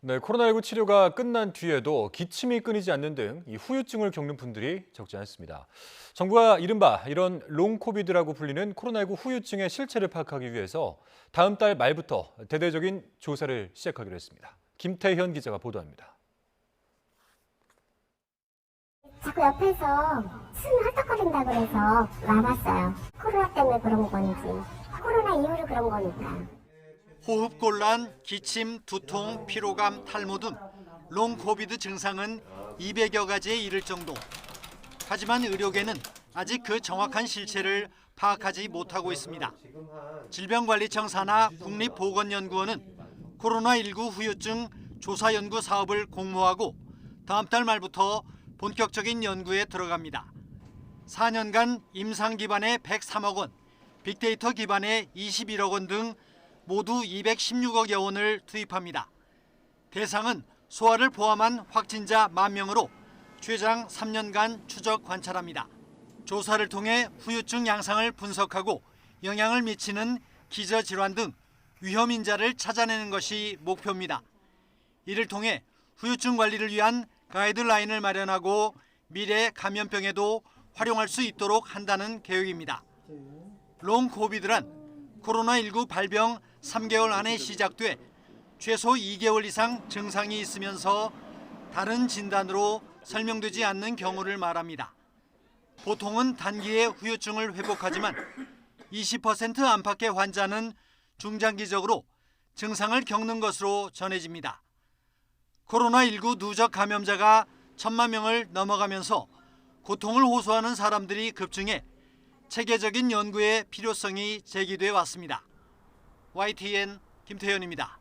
네, 코로나19 치료가 끝난 뒤에도 기침이 끊이지 않는 등 이 후유증을 겪는 분들이 적지 않습니다. 정부가 이른바 이런 롱코비드라고 불리는 코로나19 후유증의 실체를 파악하기 위해서 다음 달 말부터 대대적인 조사를 시작하기로 했습니다. 김태현 기자가 보도합니다. 자꾸 옆에서 숨이 헐떡거린다 그래서 와봤어요. 코로나 때문에 그런 건지, 코로나 이후로 그런 거니까. 호흡곤란, 기침, 두통, 피로감, 탈모 등 롱코비드 증상은 200여 가지에 이를 정도. 하지만 의료계는 아직 그 정확한 실체를 파악하지 못하고 있습니다. 질병관리청 산하 국립보건연구원은 코로나19 후유증 조사 연구 사업을 공모하고 다음 달 말부터 본격적인 연구에 들어갑니다. 4년간 임상 기반의 103억 원, 빅데이터 기반의 21억 원 등 모두 216억여 원을 투입합니다. 대상은 소아를 포함한 확진자 10,000명으로 최장 3년간 추적 관찰합니다. 조사를 통해 후유증 양상을 분석하고 영향을 미치는 기저질환 등 위험 인자를 찾아내는 것이 목표입니다. 이를 통해 후유증 관리를 위한 가이드라인을 마련하고 미래 감염병에도 활용할 수 있도록 한다는 계획입니다. 롱코비드란 코로나19 발병 3개월 안에 시작돼 최소 2개월 이상 증상이 있으면서 다른 진단으로 설명되지 않는 경우를 말합니다. 보통은 단기에 후유증을 회복하지만 20% 안팎의 환자는 중장기적으로 증상을 겪는 것으로 전해집니다. 코로나19 누적 감염자가 1,000만 명을 넘어가면서 고통을 호소하는 사람들이 급증해 체계적인 연구의 필요성이 제기돼 왔습니다. YTN 김태현입니다.